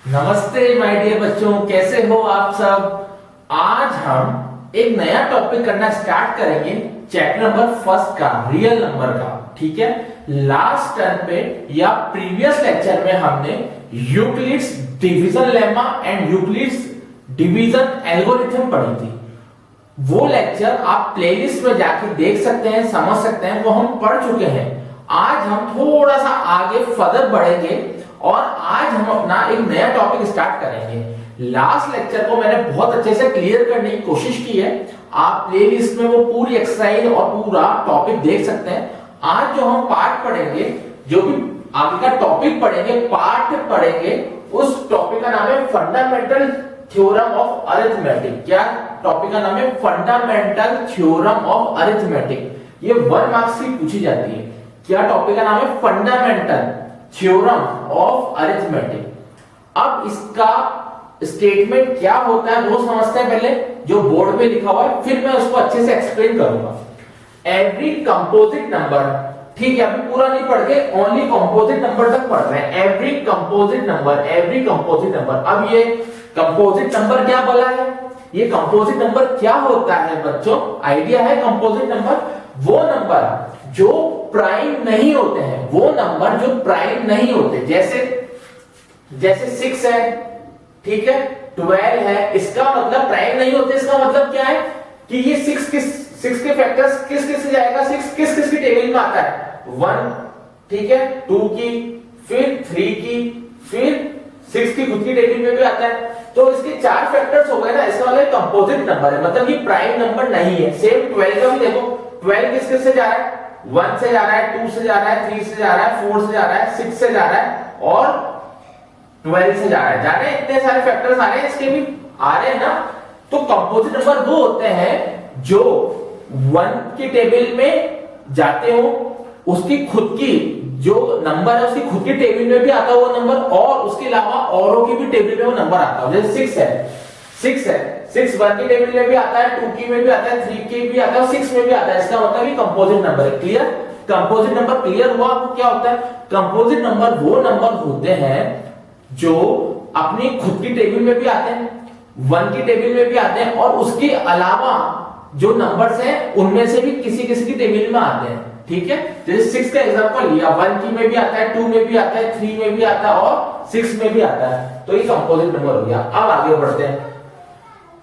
नमस्ते my dear बच्चों, कैसे हो आप सब। आज हम एक नया टॉपिक करना स्टार्ट करेंगे, चैप्टर नंबर फर्स्ट का, रियल नंबर का। ठीक है, लास्ट टर्म पे या प्रीवियस लेक्चर में हमने Euclid's division lemma and Euclid's division algorithm पढ़ी थी। वो लेक्चर आप प्लेलिस्ट में जाके देख सकते हैं, समझ सकते हैं, वो हम पढ़ चुके हैं। आज हम थोड़ा सा आगे फर्दर बढ़ेंगे और आज हम अपना एक नया टॉपिक स्टार्ट करेंगे। लास्ट लेक्चर को मैंने बहुत अच्छे से क्लियर करने की कोशिश की है। आप प्लेलिस्ट में वो पूरी एक्सरसाइज और पूरा टॉपिक देख सकते हैं। आज जो हम पार्ट पढ़ेंगे, जो भी आगे का टॉपिक पढ़ेंगे, पार्ट पढ़ेंगे, उस टॉपिक का नाम है फंडामेंटल थ्योरम ऑफ अरिथमेटिक। क्या टॉपिक का नाम है? Fundamental theorem of arithmetic. ये 1 मार्क्स की पूछी जाती है। क्या टॉपिक का नाम है? Fundamental theorem of arithmetic. अब इसका स्टेटमेंट क्या होता है वो समझते हैं पहले, जो बोर्ड पे लिखा हुआ है, फिर मैं उसको अच्छे से एक्सप्लेन करूंगा। एवरी कंपोजिट नंबर, ठीक है, अभी पूरा नहीं पढ़ के ओनली कंपोजिट नंबर तक पढ़ रहे हैं। Every composite number, every composite number. अब ये कंपोजिट नंबर क्या बोला है? ये कंपोजिट नंबर क्या होता है बच्चों? आइडिया है? कंपोजिट नंबर वो नंबर जो प्राइम नहीं होते हैं, वो नंबर जो प्राइम नहीं होते। जैसे 6 है, ठीक है, 12 है, इसका मतलब प्राइम नहीं होते। इसका मतलब क्या है कि ये 6 के फैक्टर्स किस किस से जाएगा? 6 किस किस की टेबल में आता है? 1, ठीक है, 2 की, फिर 3 की, फिर 6 की खुद की टेबल में भी आता है। तो इसके 4 फैक्टर्स हो गए ना, इसका मतलब कंपोजिट नंबर है, मतलब ये प्राइम नंबर नहीं है। सेम 12 का भी देखो, 12 किस किस से जा रहा है? 1 से जा रहा है, 2 से जा रहा है, 3 से जा रहा है, 4 से जा रहा है, 6 से जा रहा है और 12 से जा रहा है। जा रहे हैं, इतने सारे फैक्टर्स आ रहे हैं, इसके भी आ रहे हैं ना। तो कंपोजिट नंबर वो होते हैं जो 1 की टेबल में जाते हो, उसकी खुद की जो नंबर है उसकी खुद की टेबल में भी आता है वो नंबर, और उसके अलावा औरों की भी टेबल में वो नंबर आता है। जैसे 6 है, 6 1 की टेबल में भी आता है, 2 की में भी आता है, 3 की भी आता है, 6 में भी आता है। इसका मतलब ये कंपोजिट नंबर है। क्लियर? कंपोजिट नंबर क्लियर हुआ आपको? क्या होता है कंपोजिट नंबर? वो नंबर होते हैं जो अपनी खुद की टेबल में भी आते हैं, 1 की टेबल में भी आते हैं, और उसके अलावा जो नंबर्स हैं उनमें से भी किसी किसी की टेबल में आते हैं। ठीक है, जैसे 6 का एग्जांपल लिया, 1 की में भी आता है, 2 में भी आता है, 3 में भी आता है और 6 में भी आता है। तो ये कंपोजिट नंबर हो गया। अब आगे बढ़ते हैं।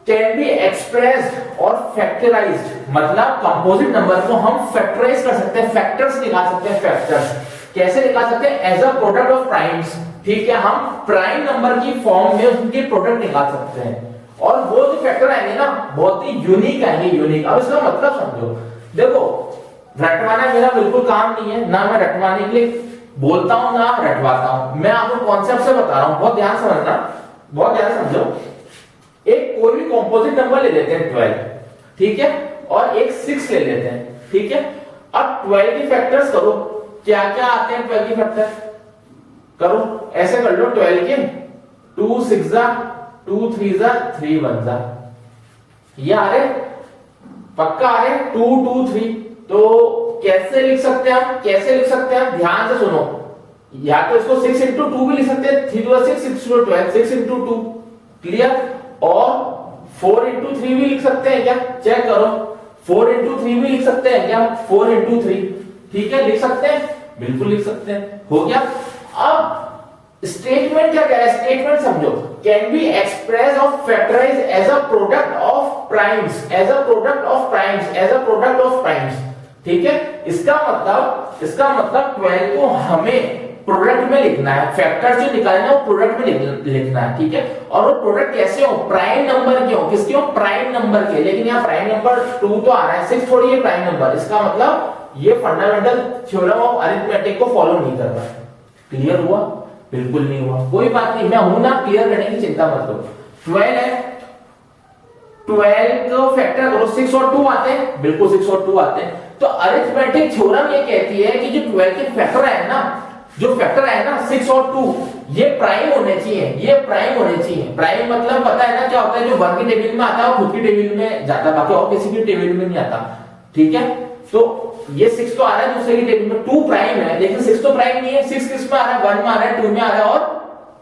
कैन बी एक्सप्रेस्ड और फैक्टराइज्ड, मतलब कंपोजिट नंबर को हम फैक्टराइज कर सकते हैं, फैक्टर्स निकाल सकते हैं। फैक्टर्स कैसे निकाल सकते हैं? As a product of primes. ठीक है, हम प्राइम नंबर की फॉर्म में उनके प्रोडक्ट निकाल सकते हैं, और वो जो फैक्टर आएंगे ना बहुत ही यूनिक आएंगे, यूनिक। अब इसका मतलब समझो। देखो, रटवाना मेरा बिल्कुल काम नहीं है, ना मैं रटवाने के लिए बोलता हूं ना रटवाता हूं। मैं आपको कॉन्सेप्ट से बता रहा हूं, बहुत ध्यान समझना, बहुत ध्यान समझो। एक कोई भी कंपोजिट नंबर ले लेते हैं 12, ठीक है, और एक 6 ले लेते हैं, ठीक है। अब 12 की फैक्टर्स करो, क्या क्या आते हैं 12 की फैक्टर? करो, ऐसे कर लो। 12 के 2 6 जा, 2 3 जा, 3 1 जा, ये आ रहे पक्का आ रहे 2 2 3। तो कैसे लिख सकते हैं हम? कैसे लिख सकते हैं? ध्यान से सुनो। या तो इसको 6 into 2 भी लिख सकते हैं, 3 2 6 6 2 12, 6 into 2। क्लियर? और 4 into 3 भी लिख सकते हैं क्या? चेक करो, 4 into 3 भी लिख सकते हैं क्या? 4 into 3, ठीक है, लिख सकते हैं, बिल्कुल लिख सकते हैं। हो गया। अब स्टेटमेंट क्या कह रहा है? स्टेटमेंट समझो। कैन बी एक्सप्रेस और factorise as a product of primes, as a product of primes, as a product of primes. ठीक है, इसका मतलब 12 को हमें प्रोडक्ट में लिखना है, फैक्टर जो निकालना है वो प्रोडक्ट में लिखना है। ठीक है, और वो प्रोडक्ट कैसे हो? प्राइम नंबर के हो। किसके हो? प्राइम नंबर के। लेकिन यहाँ प्राइम नंबर 2 तो आ रहा है, 6 थोड़ी है प्राइम नंबर। इसका मतलब ये फंडामेंटल थ्योरम ऑफ अरिथमेटिक को फॉलो नहीं कर रहा है। क्लियर हुआ? बिल्कुल नहीं हुआ, कोई बात नहीं, मैं हूं ना, क्लियर करने की चिंता मत करो। 12 है, 12 को फैक्टर करो, 6 और 2 आते हैं, बिल्कुल 6 और 2 आते हैं। तो अरिथमेटिक थ्योरम ये कहती है कि जो 12 के फैक्टर है ना, जो फैक्टर है ना 6 और 2, ये प्राइम होने चाहिए, ये प्राइम होने चाहिए। प्राइम मतलब पता है ना क्या होता है? जो 1 की टेबल में आता है वो खुद की टेबल में जाता है, बाकी और किसी की टेबल में नहीं आता। ठीक है, तो ये 6 तो आ रहा है दूसरे की टेबल में, 2 प्राइम है, लेकिन 6 तो प्राइम नहीं है। 6 किस में आ रहा है? 1 में आ रहा है, 2 में आ रहा है और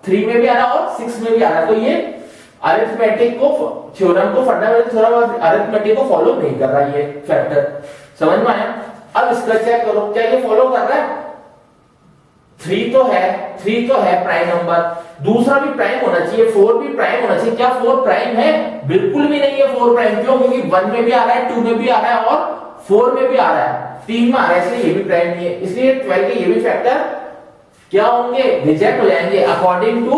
3 में भी आ रहा है और 6 में भी आ रहा है, तो ये अरिथमेटिक को थ्योरम को फंडामेंटल थ्योरम और अरिथमेटिक को फॉलो नहीं कर रहा ये फैक्टर। समझ में आया? अब इसका चेक करो, क्या ये फॉलो कर रहा है? 3 तो है प्राइम नंबर, दूसरा भी प्राइम होना चाहिए, 4 भी प्राइम होना चाहिए। क्या 4 प्राइम है? बिल्कुल भी नहीं है 4 प्राइम। क्यों? क्योंकि 1 में भी आ रहा है, 2 में भी आ रहा है और 4 में भी आ रहा है, 3 में आ रहा है, इसलिए ये भी प्राइम नहीं है। इसलिए 12 के ये भी फैक्टर क्या होंगे? रिजेक्ट हो जाएंगे according to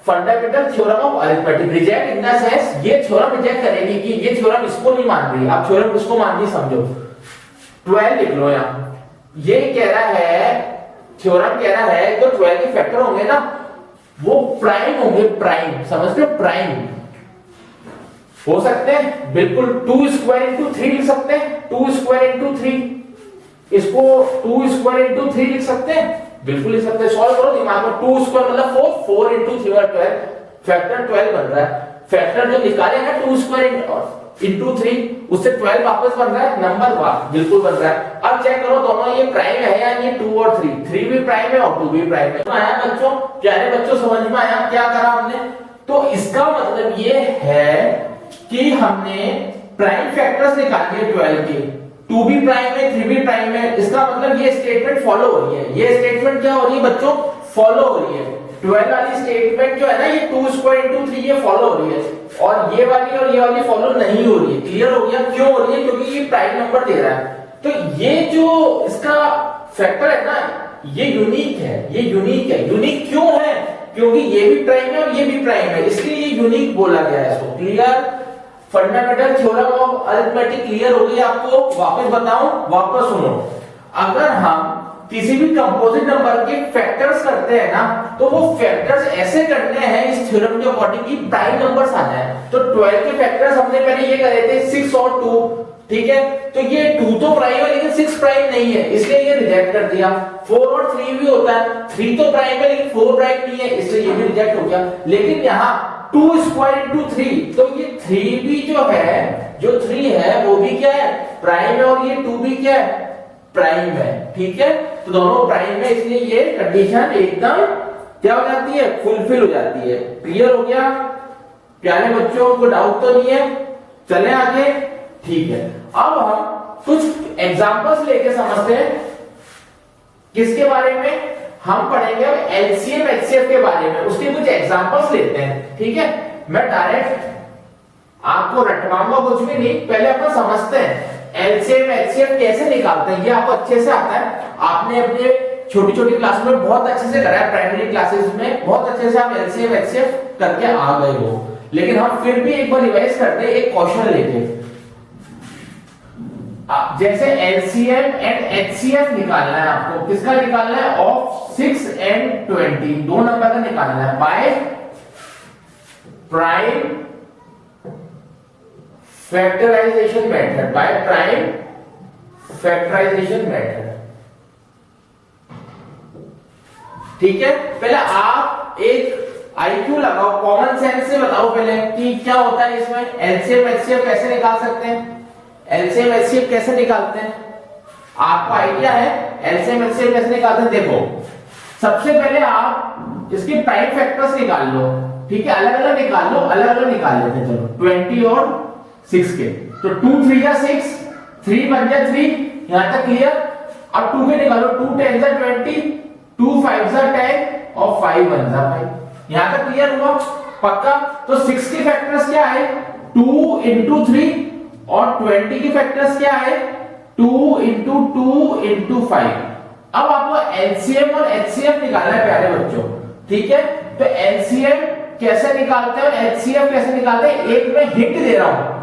fundamental theorem of arithmetic. Reject in the sense ये थ्योरम रिजेक्ट करेगी कि ये थ्योरम इसको नहीं मान रही। आप थ्योरम किसको मान रही समझो। 12 लिख लो यहां, ये कह रहा है, थ्योरम कह रहा है जो 12 के फैक्टर होंगे ना वो प्राइम होंगे, प्राइम, समझ लो, प्राइम हो सकते हैं बिल्कुल। 2 स्क्वायर इंटू 3 लिख सकते हैं, 2 स्क्वायर इंटू 3, इसको 2 स्क्वायर इंटू 3 लिख सकते हैं, बिल्कुल लिख सकते हैं। सॉल्व करो दिमाग में, 2 स्क्वायर मतलब 4, 4 इंटू 3 और 12, फैक्टर 12 बन रहा है। फैक्टर जो निकाले ना 2 स्क्वायर इंटू 3, उससे 12 वापस बन रहा है, नंबर वाह बिल्कुल बन रहा है। अब चेक करो दोनों ये प्राइम है या ये 2 और 3, 3 भी प्राइम है और 2 भी प्राइम है। आया बच्चों? प्यारे बच्चों समझ में आया क्या करा हमने? तो इसका मतलब ये है कि हमने प्राइम फैक्टर्स निकाल लिए 12 के, 2 भी प्राइम है, 3 भी प्राइम है। इसका मतलब ये स्टेटमेंट फॉलो हो रही है। ये स्टेटमेंट क्या हो रही है बच्चों? फॉलो हो रही है। 12 वाली स्टेटमेंट जो है ना ये 2 स्क्वायर इंटू 3 ये फॉलो हो रही है, और ये वाली फॉलो नहीं हो रही है। क्लियर हो गया? क्यों हो रही है? क्योंकि ये प्राइम नंबर दे रहा है। तो ये जो इसका फैक्टर है ना ये यूनिक है, ये यूनिक है। यूनिक क्यों है? क्योंकि ये भी प्राइम है और ये भी प्राइम है, इसलिए ये यूनिक बोला गया है इसको। Clear? Fundamental theorem of arithmetic clear हो गई आपको? वापस बताऊं, वापस सुनो। अगर हम किसी भी कंपोजिट नंबर के फैक्टर्स करते हैं ना तो वो फैक्टर्स ऐसे करने हैं इस थ्योरम के अकॉर्डिंग कि प्राइम नंबर्स आ जाए। तो 12 के फैक्टर्स हमने पहले ये करे थे 6 और 2, ठीक है? तो ये 2 तो प्राइम है लेकिन 6 प्राइम नहीं है, इसलिए ये रिजेक्ट कर दिया। 4 और 3 भी होता है, 3 तो प्राइम है लेकिन 4 प्राइम नहीं है, इसलिए ये भी रिजेक्ट हो गया। लेकिन यहाँ 2 स्क्वायर इंटू 3, तो ये 3 भी जो है, जो 3 है वो भी क्या है? प्राइम है, और ये 2 भी क्या है? प्राइम है। ठीक है? तो दोनों प्राइम है, इसलिए ये कंडीशन एकदम क्या हो जाती है? फुलफिल हो जाती है। क्लियर हो गया प्यारे बच्चों? को डाउट तो नहीं है? चलें आगे। ठीक है, अब हम कुछ एग्जांपल्स लेके समझते हैं। किसके बारे में? हम पढ़ेंगे अब एलसीएम एचसीएफ के बारे में, उसके कुछ एग्जांपल्स लेते हैं। ठीक है? मैं डायरेक्ट आपको रटवाऊंगा कुछ भी नहीं, पहले अपन समझते हैं एलसीएम एचसीएफ कैसे निकालते हैं। ये आपको अच्छे से आता है, आपने अपने छोटी छोटी क्लास में बहुत अच्छे से करा है, प्राइमरी क्लासेस में बहुत अच्छे से आप एलसीएम एचसीएफ करके आ गए हो। लेकिन हम फिर भी एक बार रिवाइज करते हैं एक क्वेश्चन लेके। जैसे एलसीएम एंड एचसीएफ निकालना है आपको, किसका निकालना है? ऑफ 6 and 20, दो नंबर का निकालना है by prime factorisation method, by prime factorisation method. ठीक है? पहले आप एक आईक्यू लगाओ, कॉमन सेंस से बताओ पहले कि क्या होता है इसमें। एलसीएम एचसीएफ कैसे निकाल सकते हैं? एलसीएम एचसीएफ कैसे निकालते हैं? आपको आइडिया है एलसीएम एचसीएफ कैसे निकालते हैं? देखो, सबसे पहले आप इसके प्राइम फैक्टर्स निकाल लो। ठीक है? अलग अलग निकाल लो, अलग अलग निकाल लेते हैं। चलो 20 और 6 के, तो 2 3 जा 6, 3 1 जा 3, यहां तक क्लियर। अब 2 के निकालो, 2 10 जा 20, 2 5 जा 10 और 5 1 जा 5। यहां तक क्लियर हुआ? पक्का? तो 6 के फैक्टर्स क्या है? 2 into 3, और 20 के फैक्टर्स क्या है? 2 into 2 into 5। अब आपको एलसीएम और एचसीएफ निकालना है प्यारे बच्चों। ठीक है? तो एलसीएम कैसे निकालते हैं और एचसीएफ कैसे निकालते हैं, एक मैं हिंट दे रहा हूं।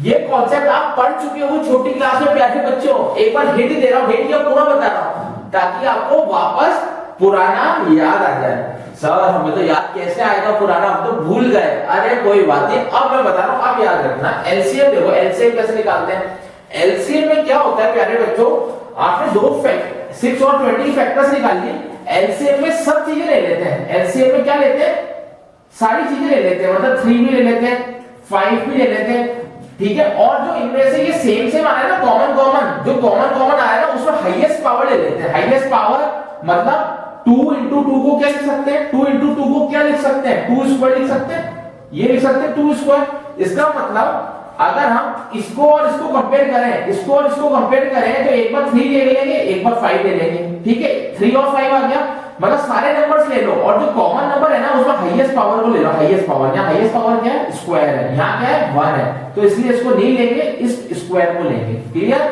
ये कॉन्सेप्ट आप पढ़ चुके हो छोटी क्लास में प्यारे बच्चों, एक बार हिंट दे रहा हूं, हिंट या पूरा बता रहा हूं ताकि आपको वापस पुराना याद आ जाए। सर हमें तो याद कैसे आएगा पुराना, हम तो भूल गए। अरे कोई बात नहीं, अब मैं बता रहा हूं, अब याद रखना। एलसीएम देखो, एलसीएम कैसे निकालते हैं। एलसीएम में क्या होता है प्यारे बच्चों, आपने 6 और 20 फैक्टर्स निकाल लिए। एलसीएम में सब चीजें ले लेते हैं। एलसीएम में क्या लेते हैं? सारी चीजें ले लेते हैं, मतलब 3 भी ले लेते हैं, 5 भी ले लेते हैं। ठीक है? और जो इनमें से ये सेम आ रहा है ना, कॉमन जो कॉमन आ रहा है ना, उसमें हाईएस्ट पावर ले लेते हैं। हाईएस्ट पावर मतलब 2 इंटू टू को क्या लिख सकते हैं, 2 इंटू टू को क्या लिख सकते हैं, 2 स्क्वायर लिख सकते हैं, ये लिख सकते हैं 2 स्क्वायर। इसका मतलब अगर हम इसको और इसको कंपेयर करें, इसको और इसको कंपेयर करें तो एक बार 3 ले लेंगे, एक बार 5 ले लेंगे, ठीक है। 3 और 5 आ गया, मतलब सारे नंबर्स ले लो और जो कॉमन नंबर है ना उसमें हाईएस्ट पावर को ले लो, हाईएस्ट पावर। यहाँ हाईएस्ट पावर क्या है, स्क्वायर है, यहाँ क्या है 1 है, तो इसलिए इसको नहीं लेंगे, इस स्क्वायर को लेंगे। क्लियर,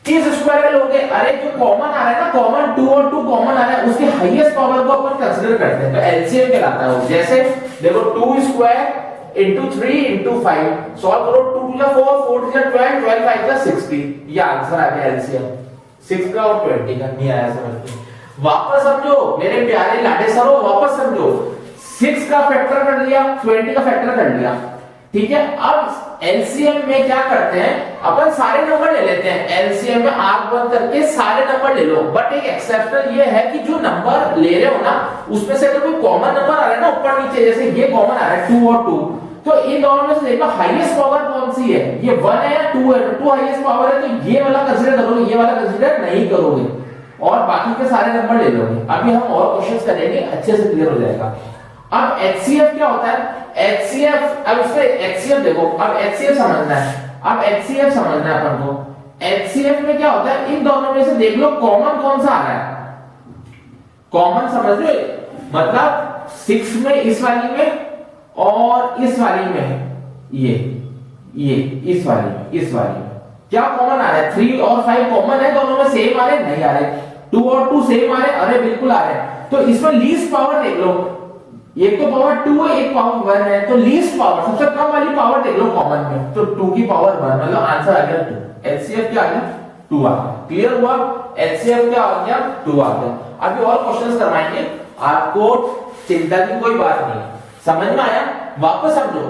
किस स्क्वायर में लोगे, अरे जो कॉमन आ रहा है ना, कॉमन 2 और 2 कॉमन आ रहा है, उसके हाईएस्ट पावर को अपन कंसीडर करते हैं, तो एलसीएम कहलाता है वो। जैसे देखो 2 स्क्वायर into 3 into 5 सॉल्व करो, 2 to 4 4 to 12 12 5 का 60, ये आंसर आ गया एलसीएम 6 का और 20 का। नहीं आया समझ में, वापस समझो मेरे प्यारे लाडे सरो, वापस समझो, 6 का फैक्टर कर लिया, 20 का फैक्टर कर लिया, ठीक है। अब एलसीएम में क्या करते हैं, अपन सारे नंबर ले लेते हैं, एलसीएम में आंख बंद करके सारे नंबर ले लो, बट एक एक्सेप्शन ये है कि जो नंबर ले रहे हो ना उसमें से अगर कोई कॉमन नंबर आ रहा है ना ऊपर नीचे, जैसे ये कॉमन आ रहा है 2 और 2, तो इन दोनों में से देखो हाईएस्ट पावर कौन सी है, ये 1 है या 2 है, 2 हाईएस्ट पावर है, तो ये वाला कंसीडर करोगे, ये वाला कंसीडर नहीं करोगे और बाकी के सारे नंबर ले लोगे। अभी हम और क्वेश्चंस करेंगे, अच्छे से क्लियर हो जाएगा। अब एचसीएफ क्या होता है, एचसीएफ, अब इसमें एचसीएफ देखो, अब एचसीएफ समझना है, अब एचसीएफ समझना है अपन को। एचसीएफ में क्या होता है, इन दोनों में से देख लो कॉमन कौन सा आ रहा है, कॉमन समझ लो, मतलब 6 में इस वाली में और इस वाली में, ये इस वाली में क्या कॉमन आ रहा है, 3 और 5 कॉमन है, दोनों में सेम आ रहे, नहीं आ रहे, 2 और 2 सेम आ रहे, अरे बिल्कुल आ रहे, तो इसमें लीस्ट पावर देख लो, एक तो पावर 2 है, एक पावर 1 है, तो लीस्ट पावर सबसे कम वाली पावर देख लो कॉमन में, तो 2 की पावर 1, मतलब आंसर आ गया 2। एचसीएफ क्या आ गया, 2 आ गया। क्लियर हुआ, एचसीएफ क्या आ गया, 2 आ गया। अभी और क्वेश्चंस करवाएंगे आपको, चिंता की कोई बात नहीं, समझ में आया, वापस समझो।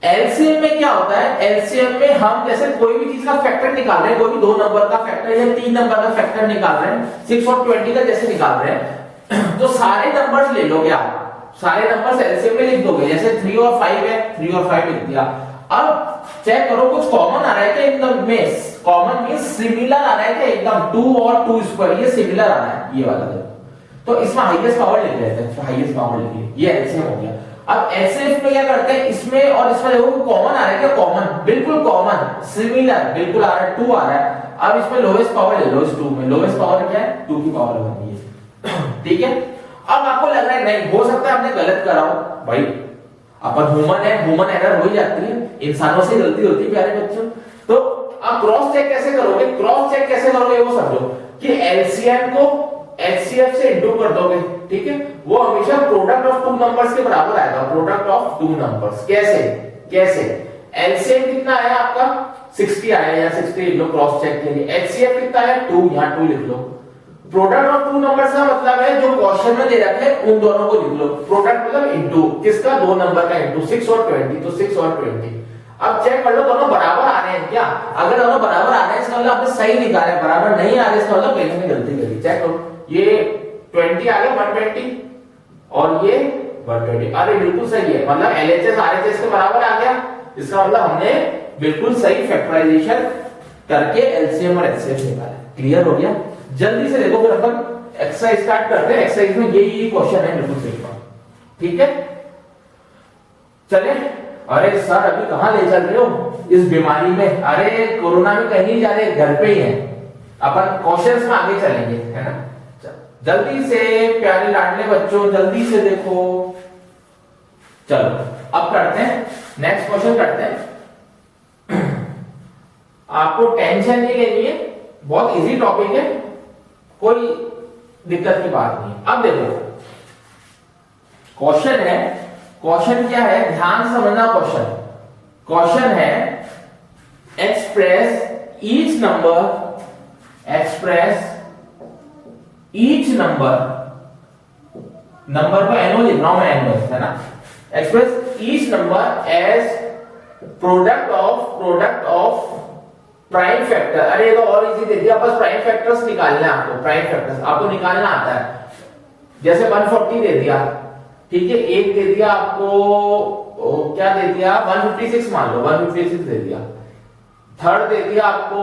एलसीएम में क्या होता है, एलसीएम में हम जैसे कोई भी चीज का फैक्टर निकाल रहे हैं, कोई भी 2 नंबर का फैक्टर या 3 नंबर का फैक्टर निकाल रहे हैं, 6 और 20 का जैसे निकाल रहे हैं, तो सारे नंबर्स ले लोगे आप, सारे नंबर्स एलसीएम में लिख दोगे, जैसे 3 और 5 है, 3 और 5 लिख दिया। अब चेक करो कुछ कॉमन आ रहा है क्या एकदम में, कॉमन मींस सिमिलर आ रहा है क्या एकदम, 2 और 2 स्क्वायर ये सिमिलर आ रहा है, ये वाला तो इसमें हाईएस्ट पावर लिख लेते हैं, हाईएस्ट पावर लिखिए, ये एलसीएम हो गया। अब एचसीएफ में क्या करते हैं, इसमें और इसमें देखो कॉमन आ रहा है क्या, कॉमन बिल्कुल कॉमन, सिमिलर बिल्कुल आ रहा है, 2 आ रहा है। अब इसमें लोएस्ट पावर ले लो, इस 2 में लोएस्ट पावर क्या है, 2 की पावर होगी है, ठीक है। अब आपको लग रहा है नहीं हो सकता है हमने गलत करा हो, भाई अपन ह्यूमन है, ह्यूमन एरर हो ही जाती है, इंसानों से गलती होती है प्यारे बच्चों। तो आप क्रॉस चेक कैसे करोगे, क्रॉस चेक कैसे करोगे वो समझो, कि एलसीएम को एचसीएफ से इंटू कर दोगे, ठीक है, वो हमेशा प्रोडक्ट ऑफ 2 नंबर्स के बराबर आएगा, प्रोडक्ट ऑफ 2 नंबर्स। कैसे एलसीएम कितना आया आपका 60 आया, या 60 लिख लो क्रॉस चेक के लिए, एचसीएफ कितना है 2, यहां 2 लिख लो। प्रोडक्ट ऑफ 2 नंबर्स का मतलब है जो क्वेश्चन में दे रखे हैं उन दोनों को लिख लो, प्रोडक्ट मतलब इनटू किसका, 2 नंबर का इनटू 6 और 20, तो 6 और 20। अब चेक कर लो दोनों बराबर आ रहे हैं क्या, अगर दोनों बराबर आ रहे हैं इसका मतलब आपने सही निकाला है, बराबर नहीं आ रहे इसका मतलब पहले में गलती करी। चेक करो, ये 20 आ गया 120 और ये 120, अरे बिल्कुल सही है, मतलब एलएचएस आरएचएस के बराबर आ गया, इसका मतलब हमने बिल्कुल सही फैक्टराइजेशन करके एलसीएम और एचसीएफ निकाला। क्लियर हो गया, जल्दी से देखो फिर अपन एक्सरसाइज स्टार्ट करते हैं। एक्सरसाइज में यही क्वेश्चन है, बिल्कुल सही बात, ठीक है। चले, अरे सर अभी कहां ले चल रहे हो इस बीमारी में, अरे कोरोना में कहीं नहीं जा रहे, घर पे ही है, अपन क्वेश्चंस में आगे चलेंगे, है ना। जल्दी से प्यारे लाडले बच्चों जल्दी से देखो, चलो अब करते हैं नेक्स्ट क्वेश्चन करते हैं। आपको टेंशन नहीं लेनी है, बहुत इजी टॉपिक है, कोई दिक्कत की बात नहीं। अब देखो क्वेश्चन है, क्वेश्चन क्या है ध्यान से समझना, क्वेश्चन है एक्सप्रेस ईच नंबर को एनो लिख रहा हूं मैं, एनो है ना, express each number as product of prime factor. अरे तो और इजी दे दिया, बस प्राइम फैक्टर्स निकालना है आपको, प्राइम फैक्टर्स आपको निकालना आता है। जैसे 140 दे दिया, ठीक है, एक दे दिया आपको, क्या दे दिया 156 मान लो, 156 दे दिया, थर्ड दे दिया आपको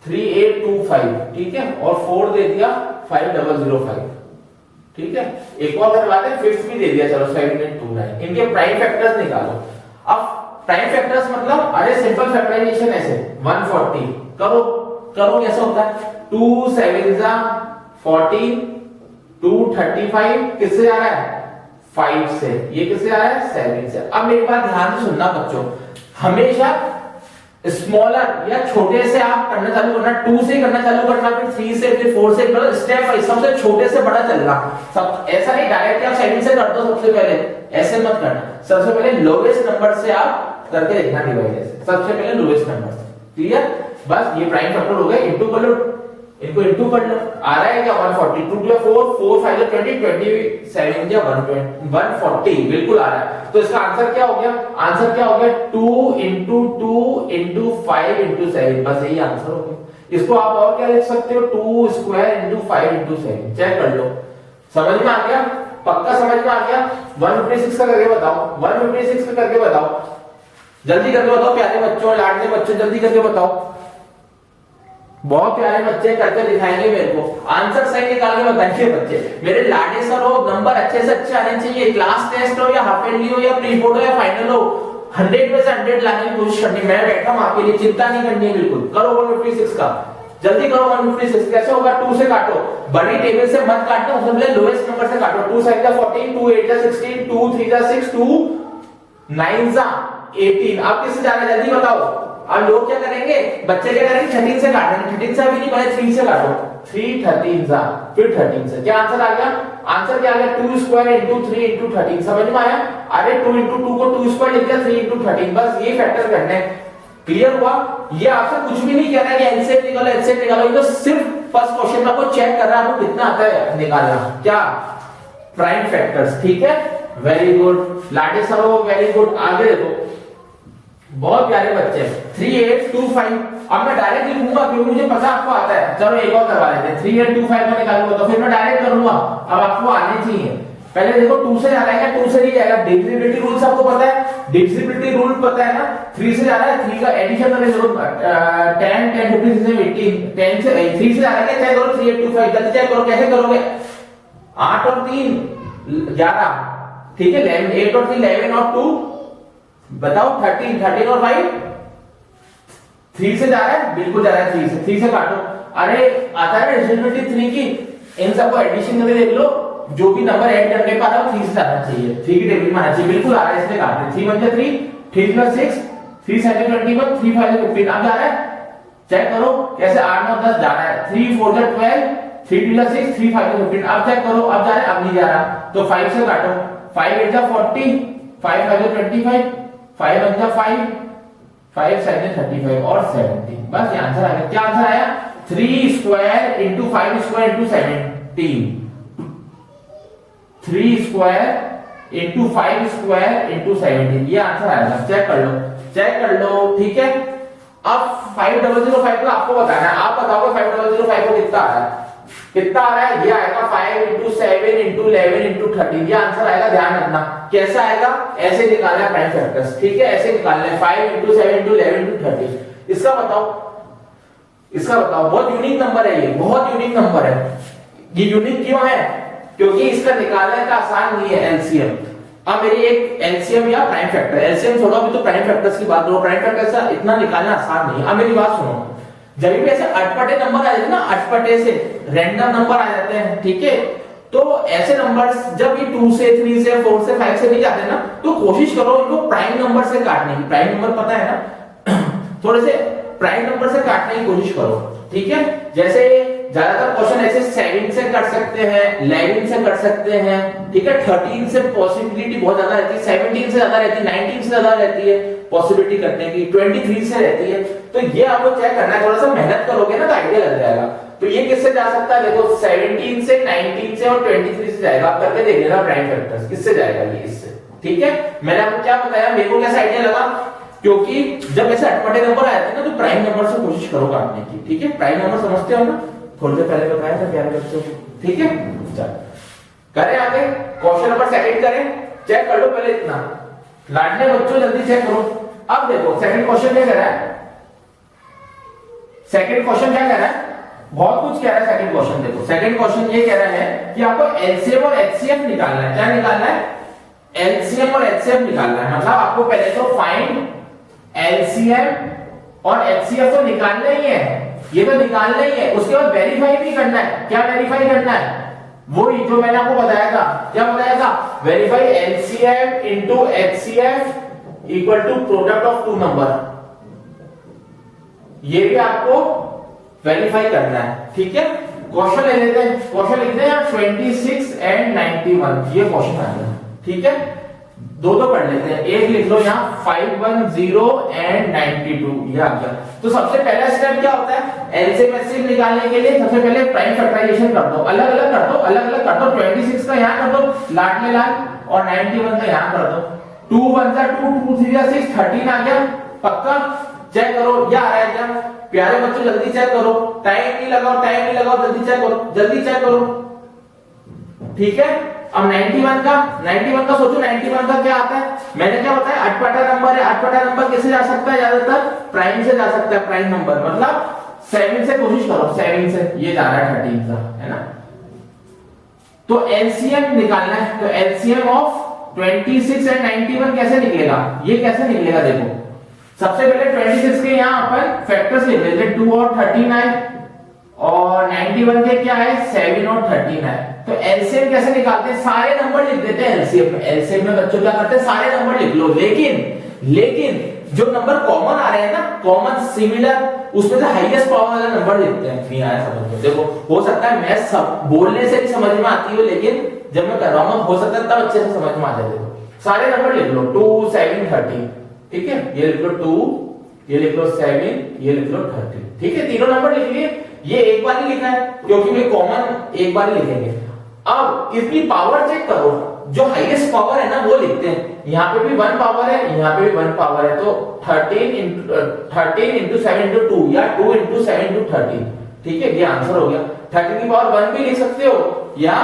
3825, ठीक है, और फोर्थ दे दिया 5005, ठीक है, एक और करवा दे, फिफ्थ भी दे दिया, चलो 7.29। इनके प्राइम फैक्टर्स निकालो। अब प्राइम फैक्टर्स मतलब अरे सिंपल फैक्टराइजेशन ऐसे 140 करो, करो कैसे होता है, 2 7 जा 14, 2 35 किससे जा रहा है 5 से, ये किससे आ रहा है 7 से। अब मेरी बात ध्यान से सुनना बच्चों, हमेशा स्मॉलर या छोटे से आप करना चालू करना, 2 से करना चालू करना, फिर 3 से, फिर 4 से, मतलब स्टेप वाइज सबसे छोटे से बड़ा चलना। सब ऐसा नहीं डायरेक्ट आप 7 से कर दो सबसे पहले, ऐसे मत करना। सबसे पहले लोवेस्ट नंबर से आप करके देखना डिवाइड ऐसे, सबसे पहले लोवेस्ट नंबर से। क्लियर, बस ये प्राइम फैक्टर हो गए, इनटू कर लो, इनको इनटू कर लो, आ रहा है क्या 140, 2 2 4 4 5 20 27 या 140 बिल्कुल आ रहा है। तो इसका आंसर क्या हो गया, आंसर क्या हो गया 2 into 2 into 5 into 7, बस यही आंसर हो गया। इसको आप और क्या लिख सकते हो 2 square into 5 into 7, चेक कर लो, समझ में आ गया, पक्का समझ में आ गया। 156 का करके बताओ, 156 का करके बताओ, जल्दी करके बताओ प्यारे बच्चों, लाडले बच्चों, जल्दी करके बताओ, बहुत प्यारे बच्चे करके दिखाएंगे मेरे को, आंसर सही निकाल के बताएंगे बच्चे। मेरे लाडे सर हो, नंबर अच्छे से अच्छे आने चाहिए, क्लास टेस्ट हो या हाफ ईयरली हो या प्री बोर्ड हो या फाइनल हो, 100 में से 100 लाने की कोशिश करनी। मैं बैठा हूं आपके लिए, चिंता नहीं करनी है बिल्कुल। करो 156 का, जल्दी करो 156। कैसे होगा, 2 से काटो, बड़ी टेबल से मत काटना, उसमें पहले लोएस्ट नंबर से काटो। 2 7 14, 2 8 16, 2 3 6, 2 9 18। आप किससे जा रहे हैं जल्दी बताओ। अब लोग क्या करेंगे, बच्चे क्या करेंगे 13 से काटेंगे, 13 से अभी नहीं, पहले 3 से काटो, 3 13 जा, फिर 13 से। क्या आंसर आ गया, आंसर क्या आ गया 2 स्क्वायर into 3 into 13, समझ में आया। अरे 2 into 2 को 2 स्क्वायर लिख दिया, 3 into 13, बस ये फैक्टर करने। क्लियर हुआ, ये आपसे कुछ भी नहीं कह रहा है कि एलसीएम निकालो, एलसीएम निकालो, ये तो सिर्फ फर्स्ट क्वेश्चन में आपको चेक कर रहा है आपको कितना आता है निकालना, क्या प्राइम फैक्टर्स। ठीक है, वेरी गुड लाडे सर हो, वेरी गुड। आगे देखो, बहुत प्यारे बच्चे, 3825। अब मैं डायरेक्ट लिखूंगा क्योंकि मुझे पता आपको आता है। चलो एक और करवा लेते हैं, 3825 का निकालूंगा तो फिर मैं डायरेक्ट करूंगा। अब आपको आने चाहिए, पहले देखो 2 से जा रहा है क्या, 2 से नहीं जाएगा, डिविजिबिलिटी रूल्स आपको पता है, डिविजिबिलिटी रूल पता है ना। 3 से जा रहा है, 3 का एडिशन करने जरूरत 10 10 15 से 18, 10 से 3 से जा रहा है क्या, चेक करो 3825, जल्दी चेक करो कैसे करोगे। 8 और 3 11, ठीक है, 11 8 और 3 11 और 2 बताओ 13 13 और 5 3 से जा रहा है, बिल्कुल जा रहा है 3 से काटो। अरे आता है डिविजिबिलिटी 3 की, इन सबको एडिशन करके देख लो, जो भी नंबर ऐड करने पा रहा है 3 से जाना चाहिए, 3 की टेबल में आना चाहिए, बिल्कुल आ रहा है, इसलिए काट रहे। 3 1 3, 3 6, 3 7 21, 3 5 15, अब जा रहा है, चेक करो कैसे 8 9 10 जा रहा है, 3 4 12, 3 2 6, 3 5 15, अब चेक करो, अब जा रहा है, अब नहीं जा रहा, तो 5 से काटो, 5 8 40, 5 5 25, 5 1 5, 5 7 35 और 70, बस ये आंसर आ गया। क्या आंसर आया, 3 square into 5 square into 17, 3 square into 5 square into 17, ये आंसर आएगा। चेक कर लो, चेक कर लो, ठीक है। अब 5005 का आपको बताना है, आप बताओगे 5005 को कितना आ रहा है, कितना आ रहा है, ये आएगा 5 into 7 into 11 into 13, ये आंसर आएगा। ध्यान रखना कैसा आएगा, ऐसे निकालना है प्राइम फैक्टर्स, ठीक है, ऐसे निकालना है 5 into 7 into 11 into 13। इसका बताओ, इसका बताओ, बहुत यूनिक नंबर है ये, बहुत यूनिक नंबर है। ये यूनिक क्यों है, क्योंकि इसका निकालने का आसान नहीं है एलसीएम। अब मेरी एक एलसीएम या प्राइम फैक्टर, एलसीएम छोड़ो अभी तो प्राइम फैक्टर्स की बात करो, प्राइम फैक्टर्स का इतना निकालना आसान नहीं है। अब मेरी बात सुनो, जब भी ऐसे अटपटे नंबर आ जाते हैं ना, अटपटे से रैंडम नंबर आ जाते हैं, ठीक है, तो ऐसे नंबर्स जब ये 2 से 3 से 4 से 5 से नहीं जाते ना, तो कोशिश करो इनको प्राइम नंबर से काटने की। प्राइम नंबर पता है ना, थोड़े से प्राइम नंबर से काटने की कोशिश करो, ठीक है। जैसे ज्यादातर क्वेश्चन ऐसे 7 से कर सकते हैं, 11 से कर सकते हैं, ठीक है, 13 से पॉसिबिलिटी बहुत ज्यादा रहती है, 17 से ज्यादा रहती है, 19 से ज्यादा रहती है पॉसिबिलिटी करने की, 23 से रहती है। तो ये आपको चेक करना है, थोड़ा सा मेहनत करोगे ना तो आइडिया लग जाएगा। तो ये किससे जा सकता है, देखो 17 से, 19 से और 23 से जाएगा। आप करके देख लेना प्राइम फैक्टर्स किससे जाएगा, ये इससे, ठीक है। मैंने आपको क्या बताया, मेरे को कैसा आइडिया लगा, क्योंकि जब ऐसे अटपटे नंबर आए थे ना, तो प्राइम नंबर से कोशिश करो काटने की, ठीक है। प्राइम नंबर समझते हो ना, थोड़ी देर पहले बताया था प्यारे बच्चों को, ठीक है। चल करें आगे, क्वेश्चन नंबर सेकंड करें, चेक कर लो पहले इतना, लाडले बच्चों जल्दी चेक करो। अब देखो सेकंड क्वेश्चन क्या कह रहा है, सेकंड क्वेश्चन क्या कह रहा है, बहुत कुछ कह रहा है सेकंड क्वेश्चन। देखो सेकंड क्वेश्चन ये कह रहा है कि आपको एलसीएम और एचसीएफ निकालना है। क्या निकालना है? एलसीएम और एचसीएफ निकालना है। मतलब आपको पहले तो फाइंड एलसीएम और एचसीएफ तो निकालना ही है, ये तो निकालना ही है। उसके बाद वेरीफाई भी करना है। क्या वेरीफाई करना है? वही जो मैंने आपको बताया था। क्या बताया था? Verify LCM into HCF equal to product of two number. ये भी आपको वेरीफाई करना है, ठीक है। क्वेश्चन ले लेते हैं। क्वेश्चन लिखते हैं 26 एंड 91, ये क्वेश्चन आ गया, ठीक है। दो दो पढ़ लेते हैं। एक लिख लो यहाँ 510 एंड 92, ये आ गया। तो सबसे पहला स्टेप क्या होता है? एलसीएम एचसीएफ निकालने के लिए सबसे पहले प्राइम फैक्टराइजेशन कर दो, अलग अलग कर दो, अलग अलग कर दो। 26 का यहाँ कर दो लाडले लाल, और 91 का यहाँ कर दो। 2 1 जा 2, 2 3 जा 6, 13 आ गया। पक्का चेक करो, या आ रहा है क्या? प्यारे बच्चों जल्दी चेक करो, टाइम नहीं लगाओ, टाइम नहीं लगाओ, जल्दी चेक करो, जल्दी चेक करो, ठीक है। अब 91 का सोचो, 91 का क्या आता है? मैंने क्या बताया? अटपटा नंबर है। अटपटा नंबर कैसे जा सकता है? ज्यादातर प्राइम से जा सकता है। प्राइम नंबर मतलब 7 से कोशिश करो, 7 से। ये जा रहा है 13 का, है ना। तो एलसीएम निकालना है। तो एलसीएम ऑफ 26 एंड 91 कैसे निकलेगा? ये कैसे निकलेगा? देखो सबसे पहले 26 के यहाँ अपन फैक्टर्स लिख लेते हैं, 2 और 39, और 91 के क्या है? 7 और 39। तो एलसीएम कैसे निकालते हैं? सारे नंबर लिख देते हैं एलसीएम में। एलसीएम में बच्चों क्या करते हैं? सारे नंबर लिख लो। लेकिन जो नंबर कॉमन आ रहे हैं ना, कॉमन सिमिलर, उसमें से हाईएस्ट पावर वाला नंबर लिखते हैं। नहीं आया समझ में? देखो हो सकता है मैं सब बोलने से भी समझ में आती हो, लेकिन जब मैं कर रहा हूँ हो सकता है तब अच्छे से समझ में आ जाए। देखो सारे नंबर लिख लो, 2 7 30, ठीक है। ये लिख लो 2, ये लिख लो 7, ये लिख लो 30, ठीक है। तीनों नंबर लिख लिए। ये एक बार ही लिखा है क्योंकि ये कॉमन एक बार ही लिखेंगे। अब इसकी पावर चेक करो, जो हाईएस्ट पावर है ना वो लिखते हैं। यहाँ पे भी 1 पावर है, यहाँ पे भी 1 पावर है, तो 13 into 7 into 2 या 2 into 7 into 13, ठीक है। ये आंसर हो गया। 30 की पावर 1 भी लिख सकते हो या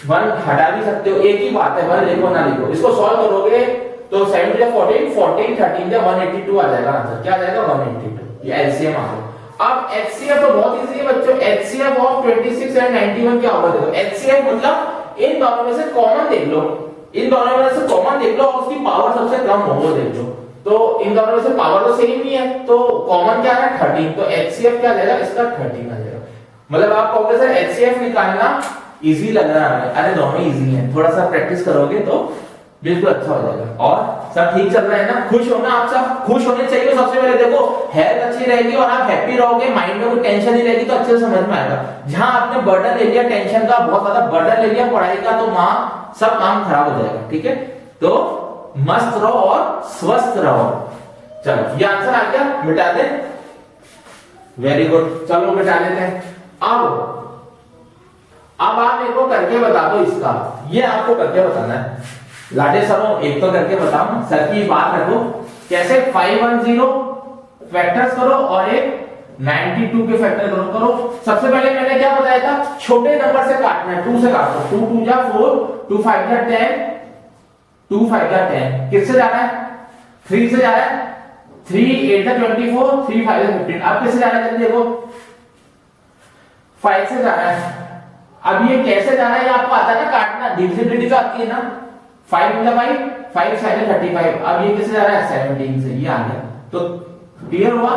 1 हटा भी सकते हो, एक ही बात है। 1 लिखो ना लिखो, इसको सॉल्व करोगे तो 7 या 14, 14 13 या 182 आ जाएगा आंसर। क्या आ जाएगा? 182। ये एलसीएम आ गया। अब एचसीएफ तो बहुत इजी है बच्चों। एचसीएफ ऑफ 26 एंड 91 क्या होगा? देखो एचसीएफ मतलब इन दोनों में से कॉमन देख लो, इन दोनों में से कॉमन देख लो और उसकी पावर सबसे कम हो वो देख लो। तो इन दोनों में से पावर तो सेम ही है, तो कॉमन क्या है? 13। तो एचसीएफ क्या आ जाएगा? इसका 13 आ जाएगा। मतलब आप कहोगे सर एचसीएफ निकालना इजी लग रहा है। अरे दोनों इजी है, थोड़ा सा प्रैक्टिस करोगे तो बिल्कुल अच्छा हो जाएगा। और सब ठीक चल रहा है ना? खुश होना, आप सब खुश होने चाहिए। सबसे पहले देखो हेल्थ अच्छी रहेगी और आप हैप्पी रहोगे, माइंड में कोई टेंशन नहीं रहेगी, तो अच्छे से समझ में आएगा। जहां आपने बर्डन ले लिया टेंशन का, बहुत ज्यादा बर्डन ले लिया पढ़ाई का, तो वहां सब काम खराब हो जाएगा, ठीक है। तो मस्त रहो और स्वस्थ रहो। चलो ये आंसर आ गया, मिटा दे। वेरी गुड, चलो मिटा लेते हैं। अब आप मेरे को करके बता दो इसका, ये आपको करके बताना है। लाडे सरो एक तो करके बताओ ना, सर की बात रखो। कैसे? 510 फैक्टर्स करो और एक 92 के फैक्टर करो। सबसे पहले मैंने क्या बताया था? छोटे नंबर से काटना है, 2 से काटो। 2 2 जा 4, 2 5 जा 10, 2 5 जा 10। किससे जा रहा है? 3 से जा रहा है। 3 8 जा 24, 3 5 जा 15। अब किससे जा रहा है? जल्दी देखो, 5 से जा रहा है। अब ये कैसे जा रहा है? आपको आता है ना काटना, डिविजिबिलिटी तो आती है ना। 5 मतलब 5 7 35। अब ये किससे जा रहा है? 17 से। ये आ गया, तो क्लियर हुआ।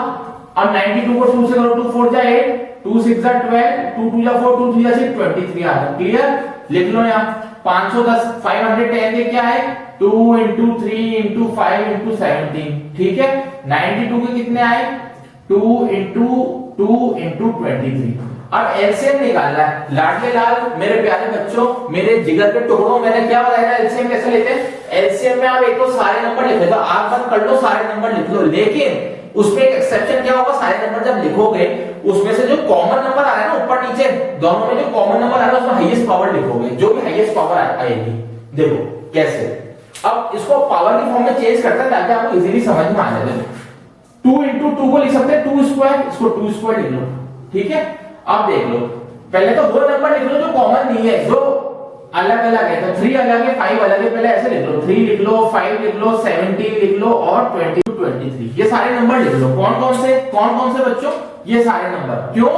अब 92 को 2 से करो, 2 4 जा 8, 2 6 जा 12, 2 2 जा 4, 2 3 जा 6, 23 आ गया। क्लियर? लिख लो यहाँ 510 510 के क्या है? 2 into 3 into 5 into 17, ठीक है। 92 के कितने आए? 2 into 2 into 23। अब एलसीएम निकालना है। लाडले लाल मेरे प्यारे बच्चों, मेरे जिगर के टुकड़ों, मैंने क्या बताया था एलसीएम कैसे लेते हैं? एलसीएम में आप एक तो सारे नंबर लिख लेते हो, आप बंद कर लो सारे नंबर लिख लो, लेकिन उसमें एक एक्सेप्शन क्या होगा? सारे नंबर जब लिखोगे उसमें से जो कॉमन नंबर आ रहा है ना ऊपर नीचे दोनों में, जो कॉमन नंबर आ रहा है उसमें हाईएस्ट पावर लिखोगे, जो भी हाईएस्ट पावर आएगी। देखो कैसे, अब इसको पावर की फॉर्म में चेंज करते हैं ताकि आपको इजीली समझ में आ जाए। 2 into 2 को लिख सकते हैं 2 स्क्वायर, इसको 2 स्क्वायर लिख लो, ठीक है। अब देख लो, पहले तो वो नंबर लिख लो जो कॉमन नहीं है, जो अलग अलग है। तो 3 अलग है, 5 अलग है, पहले ऐसे लिख लो, 3 लिख लो, 5 लिख लो, 17 लिख लो और 20 23, ये सारे नंबर लिख लो। कौन कौन से बच्चों? ये सारे नंबर। क्यों?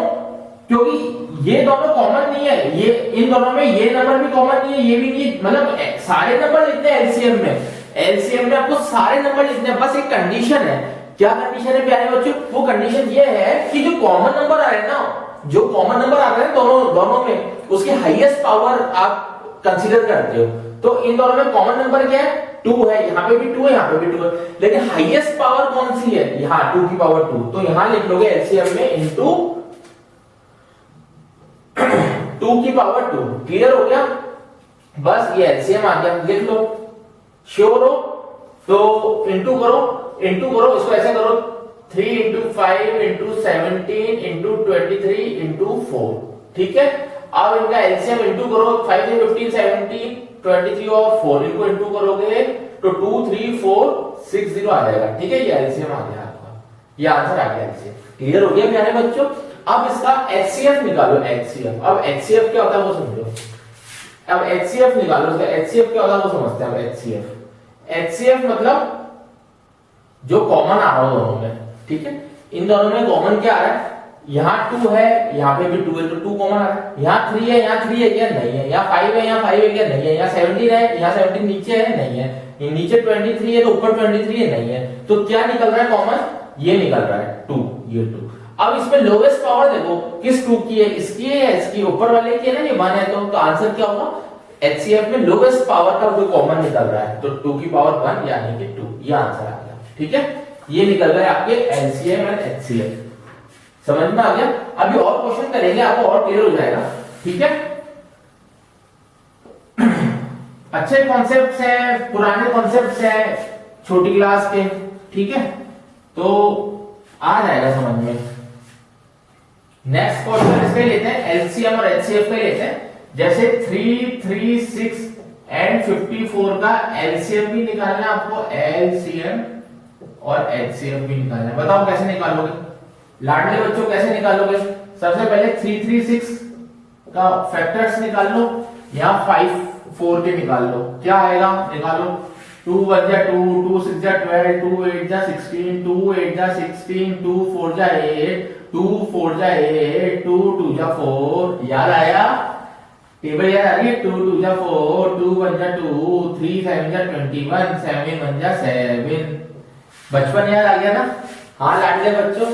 क्योंकि ये दोनों कॉमन नहीं है, ये इन दोनों में ये नंबर भी कॉमन नहीं है, ये भी नहीं, मतलब सारे नंबर लिखते हैं एलसीएम में। एलसीएम में आपको सारे नंबर लिखने हैं, बस एक कंडीशन है। क्या कंडीशन है प्यारे बच्चों? वो कंडीशन ये है कि जो कॉमन नंबर आ रहे हैं ना, जो कॉमन नंबर आ रहे हैं दोनों में, उसकी हाईएस्ट पावर आप कंसीडर करते हो। तो इन दोनों में कॉमन नंबर क्या है? 2 है, यहाँ पे भी 2 है, यहाँ पे भी 2 है, लेकिन हाईएस्ट पावर कौन सी है? यहाँ 2 की पावर 2। तो यहाँ लिख लोगे एलसीएम में इनटू 2 की पावर 2। क्लियर हो गया? बस ये एलसीएम आ गया, लिख लो। श्योर हो? तो इनटू करो, इसको ऐसे करो, 3 इंटू 5 इंटू 17 इंटू 23 इंटू 4। ठीक है, अब इनका एलसीएम इंटू करो, 5 से 15 17 23 और 4 इनको इंटू करोगे तो 2 3 4 6 0 आ जाएगा। ठीक है, ये एलसीएम आ गया आपका, ये आंसर आ गया एलसीएम। क्लियर हो गया प्यारे बच्चों? अब इसका एचसीएफ निकालो, एचसीएफ। अब एचसीएफ क्या होता है वो समझो। अब एचसीएफ निकालो, इसका एचसीएफ क्या होता है वो समझते हैं। अब एचसीएफ मतलब जो कॉमन आ रहा हो दोनों में। ठीक है, इन दोनों में कॉमन क्या आ रहा है? यहाँ 2 है, यहाँ पे भी 2 है, तो 2 कॉमन आ रहा है। यहाँ 3 है, यहाँ 3 है क्या? नहीं है। यहाँ 5 है, यहाँ 5 है क्या? नहीं है। यहाँ 17 है, यहाँ 17 नीचे है, नहीं है। नीचे 23 है तो ऊपर 23 है, नहीं है। तो क्या निकल रहा है कॉमन? ये निकल रहा है 2, ये 2। अब इसमें लोवेस्ट पावर देखो किस 2 की है, इसकी है या इसकी? ऊपर वाले की है ना, ये 1 है, तो आंसर क्या होगा? एचसीएफ में लोवेस्ट पावर का जो कॉमन निकल रहा है, तो 2 की पावर 1 यानी कि 2, ये आंसर आ गया। ठीक है, ये निकल गए आपके एलसीएम एंड एचसीएफ। समझ में आ गया? अभी और क्वेश्चन करेंगे, आपको और क्लियर हो जाएगा। ठीक है, अच्छे कॉन्सेप्ट्स हैं, पुराने कॉन्सेप्ट्स हैं छोटी क्लास के। ठीक है, तो आ जाएगा समझ में। नेक्स्ट क्वेश्चन इसमें लेते हैं, एलसीएम और एचसीएफ पे लेते हैं। जैसे 3 3 6 एंड 54 का एलसीएम भी निकालना है आपको, एलसीएम और एचसीएफ भी निकालना है। बताओ कैसे निकालोगे लाडले बच्चों, कैसे निकालोगे? सबसे पहले 3 3 6 का फैक्टर्स निकाल लो, यहाँ 5 4 के निकाल लो। क्या आएगा? निकालो। 2 1 जा 2, 2 6 जा 12, 2 8 जा 16, 2 8 जा 16, 2 4 जा 8, 2 4 जा 8, 2 2 जा 4। याद आया? टेबल याद आ रही है? 2 2 जा 4, 2 1 जा 2, 3 7 जा 21, 7 1 जा 7। बचपन याद आ गया ना? हाँ लाडले बच्चों,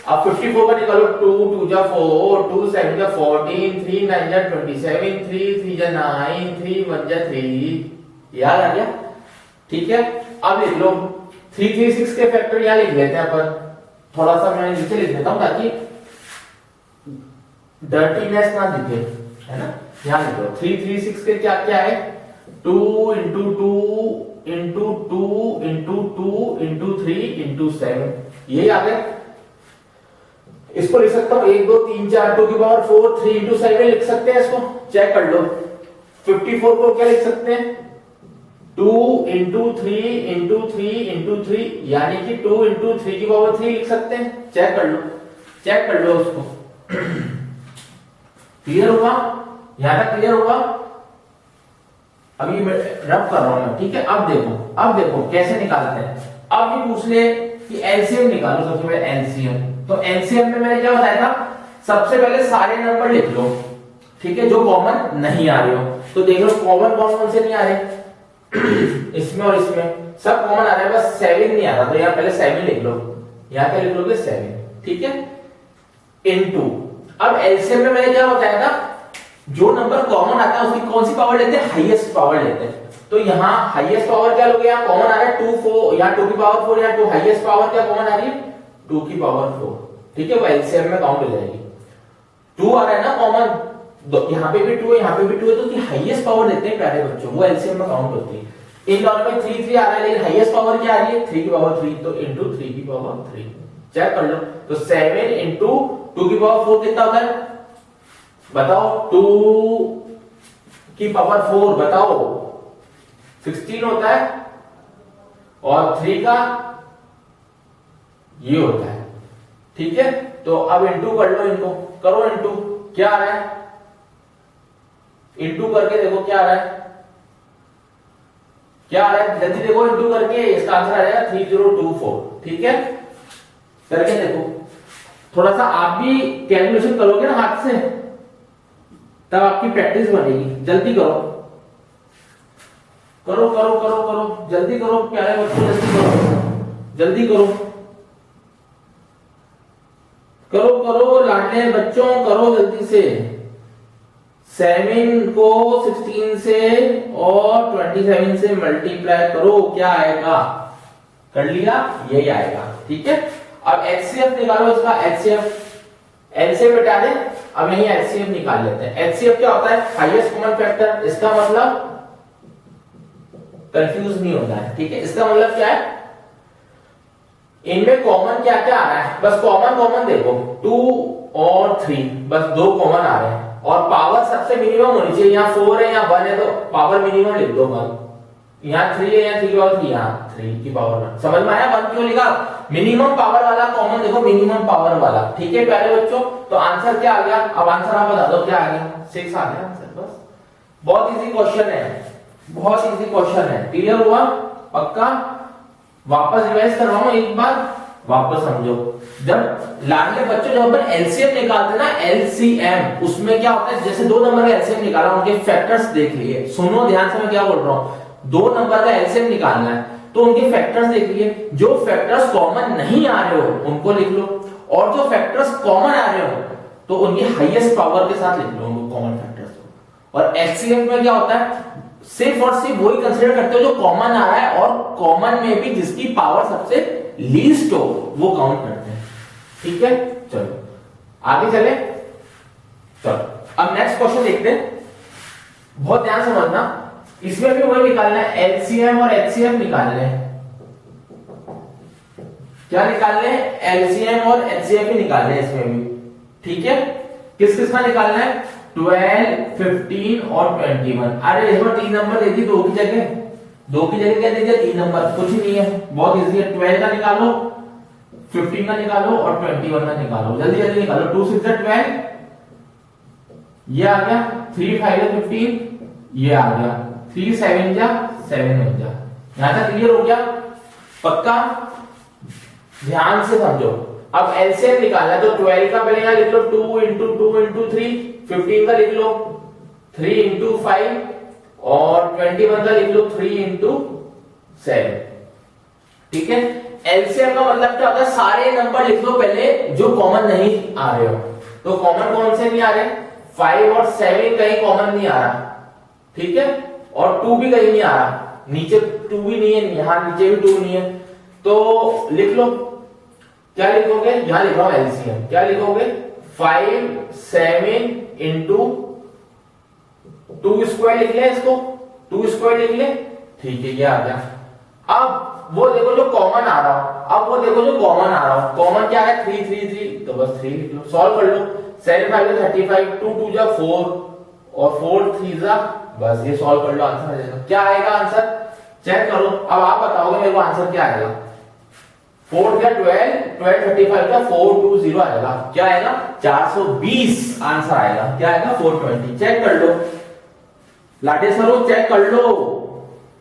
अब 54 का निकालो। 2 2 जा 4, 2 7 जा 14, 3 9 जा 27, 3 3 जा 9, 3 1 जा 3। याद आ गया? ठीक है, अब लिख लो 3 3 6 के फैक्टर यहाँ लिख लेते हैं अपन। थोड़ा सा मैं नीचे लिख देता हूँ ताकि डर्टीनेस ना दिखे, है ना? यहाँ लिख लो 3 3 6 के क्या क्या है? 2 into 2 into 2 into 2 into 3 into 7। यही आ गया। इसको लिख सकता हूँ 1 2 3 4 2 की पावर 4, 3 इंटू 7 लिख सकते हैं। इसको चेक कर लो। 54 को क्या लिख सकते हैं? 2 इंटू 3 इंटू 3 इंटू 3, यानी कि 2 इंटू 3 की पावर 3 लिख सकते हैं। चेक कर लो, चेक कर लो उसको। क्लियर होगा? यहां तक क्लियर होगा? अभी मैं रब कर रहा हूं मैं। ठीक है, अब देखो कैसे निकालते हैं। अब ये पूछ ले कि एलसीएम निकालो। सबसे पहले एलसीएम, तो एलसीएम में मैंने क्या बताया था? सबसे पहले सारे नंबर लिख लो। ठीक है, जो कॉमन नहीं आ रहे हो। तो देख लो कॉमन कौन कौन से नहीं आ रहे। इसमें और इसमें सब कॉमन आ रहा है, बस 7 नहीं आ रहा। तो यहाँ पहले 7 लिख लो। यहाँ क्या लिख लोगे? 7। ठीक है, इनटू। अब एलसीएम में मैंने क्या बताया था? जो नंबर कॉमन आता है उसकी कौन सी पावर लेते हैं? हाईएस्ट पावर लेते हैं। तो यहाँ हाईएस्ट पावर क्या लोगे? यहाँ कॉमन आ रहा है 2 4, यहाँ 2 की पावर 4, यहाँ 2। हाईएस्ट पावर क्या कॉमन आ रही है? 2 की पावर 4। ठीक है, वो एलसीएम में काउंट हो जाएगी। 2 आ रहा है ना कॉमन, यहाँ पे भी 2 है, यहाँ पे भी 2 है, तो उसकी हाईएस्ट पावर लेते हैं प्यारे बच्चों, वो एलसीएम में काउंट होती है। इन दोनों में 3 3 आ रहा है, लेकिन हाईएस्ट पावर क्या आ रही है? 3 की पावर 3, तो इंटू 3 की पावर 3। चेक कर लो। तो 7 इंटू 2 की पावर 4 कितना होता है? बताओ। 2 की पावर 4 बताओ 16 होता है, और 3 का ये होता है। ठीक है, तो अब इंटू कर लो, इनको करो इंटू। क्या आ रहा है? इंटू करके देखो क्या आ रहा है। क्या आ रहा है जल्दी देखो, इंटू करके इसका आंसर आ जाएगा 3024। ठीक है, करके देखो थोड़ा सा आप भी कैलकुलेशन करोगे ना हाथ से, तब आपकी प्रैक्टिस बनेगी। जल्दी करो करो करो करो करो, जल्दी करो प्यारे बच्चों, जल्दी करो, जल्दी करो करो करो लाडले बच्चों, करो जल्दी से। 7 को 16 से और 27 से मल्टीप्लाई करो, क्या आएगा? कर लिया, यही आएगा। ठीक है, अब एचसीएफ निकालो इसका। एचसीएफ बेटा दे, अब यही एचसीएफ निकाल लेते हैं। एचसीएफ क्या होता है? Highest common factor. इसका मतलब कंफ्यूज नहीं होना है। ठीक है, इसका मतलब क्या है? इनमें कॉमन क्या क्या आ रहा है, बस कॉमन देखो, 2 और 3, बस 2 कॉमन आ रहे हैं। और पावर सबसे मिनिमम होनी चाहिए। यहाँ 4 है, यहाँ 1 है, तो पावर मिनिमम लिख दो 1। यहाँ 3 है, यहाँ 3 की पावर 3, यहाँ 3 की पावर 1। समझ में आया 1 क्यों लिखा? मिनिमम पावर वाला कॉमन देखो, मिनिमम पावर वाला। ठीक है प्यारे बच्चों, तो आंसर क्या आ गया? अब आंसर आप बता दो क्या आ गया? 6 आ गया आंसर। बस बहुत इजी क्वेश्चन है, बहुत इजी क्वेश्चन है। क्लियर हुआ? पक्का? वापस रिवाइज करवाऊं एक बार, वापस समझो। जब लाडले बच्चों, जब अपन एलसीएम निकालते ना, एलसीएम, उसमें क्या होता है? जैसे 2 नंबर का एलसीएम निकाला, उनके फैक्टर्स देख लिए। सुनो ध्यान से मैं क्या बोल रहा हूं। 2 नंबर का एलसीएम निकालना है तो उनके फैक्टर्स देख लिए। जो फैक्टर्स कॉमन नहीं आ रहे हो उनको लिख लो, और जो फैक्टर्स कॉमन आ रहे हो तो उनकी हाईएस्ट पावर के साथ लिख लो उनको, कॉमन फैक्टर्स को। और एचसीएफ में क्या होता है? सिर्फ और सिर्फ वही कंसीडर करते हो जो कॉमन आ रहा है, और कॉमन में भी जिसकी पावर सबसे लीस्ट हो वो काउंट करते हैं। ठीक है, चलो आगे चले। चलो अब नेक्स्ट क्वेश्चन देखते हैं, बहुत ध्यान समझना। इसमें भी वही निकालना है, एलसीएम और एचसीएफ निकालने हैं। क्या निकालने हैं? एलसीएम और एचसीएफ ही निकालने हैं इसमें भी। ठीक है, किस किस का निकालना है? 12, 15 और 21। अरे इस बार 3 नंबर दे दी, 2 की जगह क्या दे दिया? 3 नंबर। कुछ नहीं है, बहुत इजी है। 12 का निकालो, 15 का निकालो और 21 का निकालो। जल्दी जल्दी निकालो। 2 6 12, ये आ गया। 3 5 15, ये आ गया। 3 7 जा 7 बन जा। यहां तक क्लियर हो गया? पक्का? ध्यान से समझो। अब एलसीएम निकालना है तो 12 का पहले यहां लिख लो 2 इंटू 2 इंटू 3, 15 का लिख लो 3 इंटू 5 और 21 का लिख लो 3 इंटू 7। ठीक है, एलसीएम का मतलब क्या होता है? सारे नंबर लिख लो पहले जो कॉमन नहीं आ रहे हो। तो कॉमन कौन से नहीं आ रहे? 5 और 7 कहीं कॉमन नहीं आ रहा। ठीक है, और 2 भी कहीं नहीं आ रहा। नीचे 2 भी नहीं है, यहां नीचे भी 2 नहीं है। तो लिख लो, क्या लिखोगे? यहां लिख रहा हूं एलसीएम। क्या लिखोगे? 5 7 इंटू 2 स्क्वायर लिख ले इसको, 2 स्क्वायर लिख ले। ठीक है, ये आ गया। अब वो देखो जो कॉमन आ रहा हो, अब वो देखो जो कॉमन आ रहा हो। कॉमन क्या है? 3 3 3, तो बस 3 लिख लो। सॉल्व कर लो। 7 5 35, 2 2 जा 4 और 4 3 जा, बस ये सॉल्व कर लो, आंसर आ जाएगा। क्या आएगा आंसर? चेक करो। अब आप बताओगे मेरे को आंसर क्या आएगा। 4 क्या 12, 12 35 का 420 आएगा। क्या आएगा? 420 आंसर आएगा। क्या आएगा? 420। चेक कर लो लाटे सर, चेक कर लो।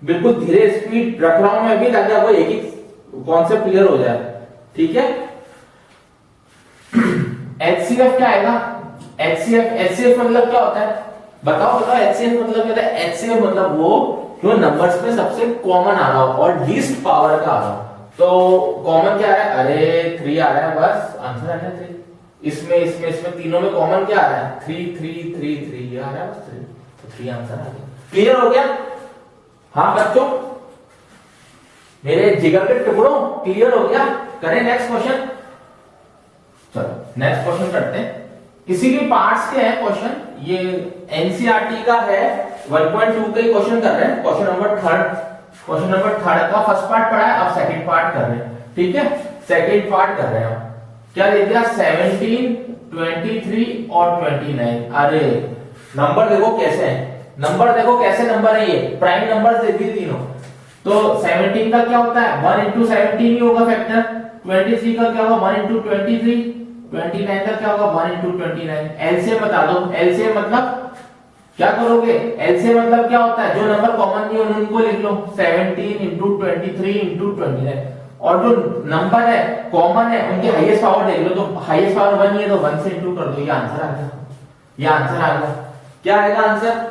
बिल्कुल धीरे स्पीड रख रहा हूं मैं अभी, ताकि आपको एक ही कॉन्सेप्ट क्लियर हो जाए। ठीक है, एचसीएफ क्या आएगा? एचसीएफ मतलब क्या होता है? बताओ बताओ, एचसीएफ मतलब क्या होता है? एचसीएफ मतलब वो जो नंबर्स में सबसे कॉमन आ रहा हो और लीस्ट पावर का आ रहा हो। तो कॉमन क्या है? अरे 3 आ रहा है, बस आंसर आ रहा है 3। इसमें तीनों में कॉमन क्या आ रहा है? 3 3 3 3, ये आ रहा है बस 3, तो 3 आंसर आ गया। क्लियर हो गया? हाँ बच्चों, मेरे जिगर के टुकड़ों, क्लियर हो गया? करें नेक्स्ट क्वेश्चन। चलो नेक्स्ट क्वेश्चन करते हैं। किसी भी पार्ट्स के हैं क्वेश्चन, ये एनसीईआरटी का है, 1.2 का ही क्वेश्चन कर रहे हैं। क्वेश्चन नंबर 3 का फर्स्ट पार्ट पढ़ा है, अब सेकंड पार्ट कर रहे हैं। ठीक है, सेकंड पार्ट कर रहे हैं। क्या दे दिया? 17, 23 और 29। अरे नंबर देखो कैसे है, नंबर देखो कैसे नंबर है, ये प्राइम नंबर दे दिए तीनों। तो 17 का क्या होता है? 1 इंटू 17 ही होगा फैक्टर। 23 का क्या होगा? 1 इंटू 23। 29 का क्या होगा? 1 इंटू 29। एलसीएम बता दो। एलसीएम मतलब क्या करोगे? एलसीएम मतलब क्या होता है? जो नंबर कॉमन नहीं है उनको लिख लो। 17 इंटू 23 इंटू 29। और जो नंबर है कॉमन है उनके हाईएस्ट पावर देख लो, तो हाईएस्ट पावर 1 ही है तो 1 से इंटू कर दो, ये आंसर आ गया। ये आंसर आ गया। क्या आएगा आंसर?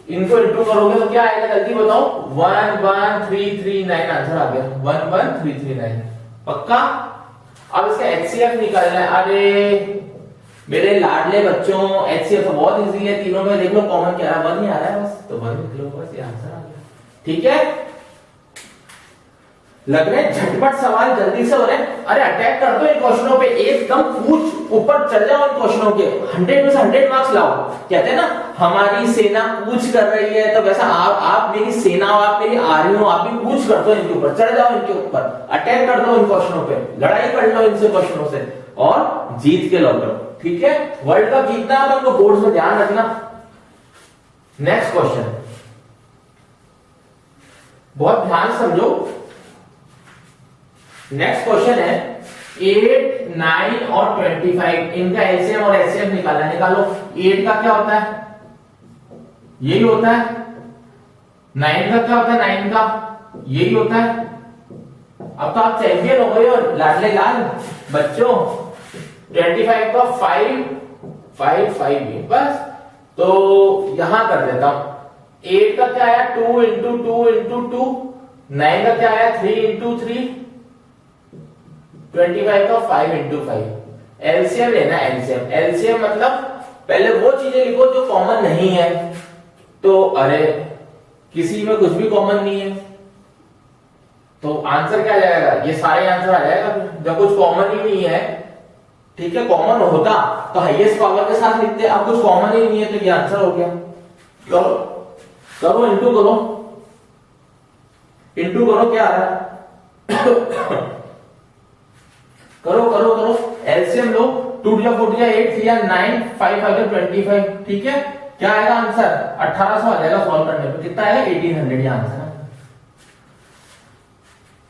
इनको इंटू करोगे तो क्या आएगा जल्दी बताओ? 11339 आंसर आ गया, 11339। पक्का? अब इसका एचसीएफ निकालना है। अरे मेरे लाडले बच्चों, एचसीएफ तो बहुत इजी है, तीनों में देख लो कॉमन क्या है, 1 ही आ रहा है बस, तो 1 लिख लो बस, ये आंसर आ गया। ठीक है, लग रहे झटपट सवाल जल्दी से हो रहे हैं। अरे अटैक कर दो इन क्वेश्चनों पे, एकदम पूछ ऊपर चल जाओ इन क्वेश्चनों के, 100 में से 100 मार्क्स लाओ। कहते हैं ना हमारी सेना कूच कर रही है, तो वैसा आप मेरी सेना हो, आप मेरी आर्मी हो, आप भी कूच कर दो इनके ऊपर, चढ़ जाओ इनके ऊपर, अटैक कर दो इन क्वेश्चनों पे, लड़ाई कर लो इनसे क्वेश्चनों से और जीत के लौटो। ठीक है, वर्ल्ड कप जीतना है अपन को, बोर्ड में ध्यान रखना। नेक्स्ट क्वेश्चन, बहुत ध्यान समझो। नेक्स्ट क्वेश्चन है 8, 9 और 25, इनका एलसीएम और एचसीएफ निकालना। निकालो। 8 का क्या होता है? यही होता है। 9 का क्या होता है? 9 का यही होता है। अब तो आप चैंपियन हो गए हो लाडले लाल बच्चों। 25 का 5 5 5 भी बस, तो यहां कर देता हूं। 8 का क्या आया? 2 इंटू 2 इंटू 2। 9 का क्या आया? 3 इंटू 3। 25 का 5 इंटू 5। एलसीएम लेना। एलसीएम एलसीएम मतलब पहले वो चीजें लिखो जो कॉमन नहीं है। तो अरे किसी में कुछ भी कॉमन नहीं है, तो आंसर क्या आ जाएगा? ये सारे आंसर आ जाएगा जब कुछ कॉमन ही नहीं है। ठीक है, कॉमन होता तो हाईएस्ट पावर के साथ लिखते, अब कुछ कॉमन ही नहीं है तो ये आंसर हो गया। करो करो, इंटू करो, इंटू करो, क्या आ रहा है? करो करो करो, एलसीएम लो। 2 × 4 = 8, 3 × 9, 5 × 25। ठीक है, क्या आएगा आंसर? 1800 आ जाएगा सॉल्व करने पे। कितना आएगा? 1800 ये आंसर है।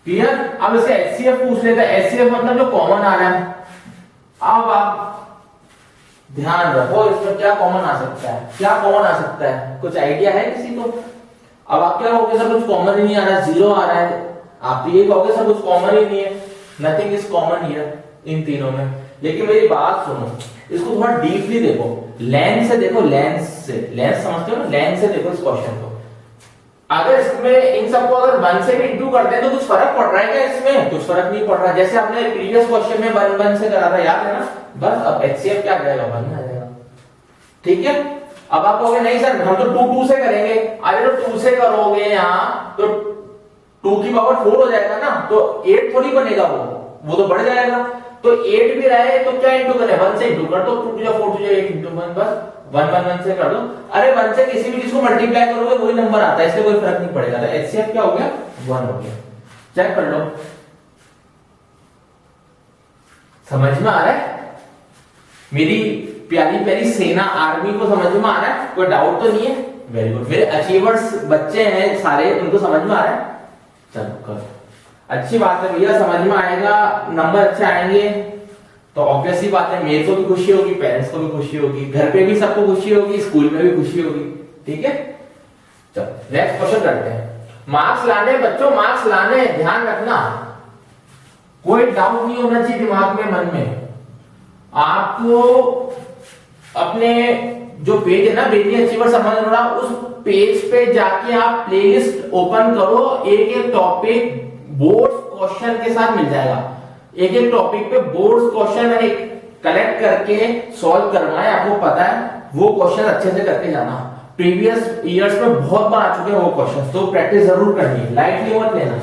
क्लियर? अब इससे एचसीएफ पूछ लेते हैं। एचसीएफ मतलब जो कॉमन आ रहा है। अब आप ध्यान रखो इसमें क्या कॉमन आ सकता है, क्या कॉमन आ सकता है, कुछ आइडिया है किसी को? अब आप क्या कहोगे? सर कुछ कॉमन ही नहीं आ रहा, 0 आ रहा है। आप तो ये कहोगे सर कुछ कॉमन ही नहीं है, nothing is common here in तीनों में। लेकिन मेरी बात सुनो, इसको थोड़ा डीपली देखो, लेंस से देखो, लेंस से, लेंस समझते हो ना, लेंस से देखो इस क्वेश्चन को। अगर इसमें इन सबको अगर 1 से भी इंटू करते हैं तो कुछ फर्क पड़ रहा है क्या इसमें? कुछ फर्क नहीं पड़ रहा। जैसे आपने प्रीवियस क्वेश्चन में 1 से करा था, याद है ना? बस अब एचसीएफ क्या आ जाएगा? 1 आ जाएगा। ठीक है, अब आप कहोगे नहीं सर हम तो 2 से करेंगे। अरे तो 2 से करोगे यहाँ तो 2 की पावर 4 हो जाएगा ना, तो 8 थोड़ी बनेगा, वो तो बढ़ जाएगा। तो 8 भी रहे तो क्या इंटू करें? 1 से इंटू कर दो। 2 × 4 = 8 इंटू 1, बस 1 1 1 से कर दो। अरे 1 से किसी भी चीज को मल्टीप्लाई करोगे वही नंबर आता है, इसलिए कोई फर्क नहीं पड़ेगा। तो एचसीएफ क्या हो गया? 1 हो गया। चेक कर लो, समझ में आ रहा है? मेरी प्यारी प्यारी सेना आर्मी को समझ में आ रहा है? कोई डाउट तो नहीं है? Very good. मेरे अचीवर्स बच्चे हैं सारे, उनको समझ में आ रहा है? चलो करो, अच्छी बात है भैया, समझ में आएगा, नंबर अच्छे आएंगे तो ऑब्वियसली बात है मेरे को भी खुशी होगी, पेरेंट्स को भी खुशी होगी, घर पे भी सबको खुशी होगी, स्कूल में भी खुशी होगी। ठीक है, चलो नेक्स्ट क्वेश्चन करते हैं। मार्क्स लाने बच्चों, मार्क्स लाने, ध्यान रखना, कोई डाउट नहीं होना चाहिए दिमाग में, मन में। आपको अपने जो पेज है ना, बेटी अचीवर समझ रहा, उस पेज पे जाके आप प्लेलिस्ट ओपन करो, एक एक टॉपिक बोर्ड क्वेश्चन के साथ मिल जाएगा। एक एक टॉपिक पे बोर्ड क्वेश्चन मैंने कलेक्ट करके सॉल्व करवाए, आपको पता है वो क्वेश्चन अच्छे से करके जाना। प्रीवियस ईयर्स में बहुत बार आ चुके हैं वो क्वेश्चन, तो प्रैक्टिस जरूर करनी है, लाइटली मत लेना।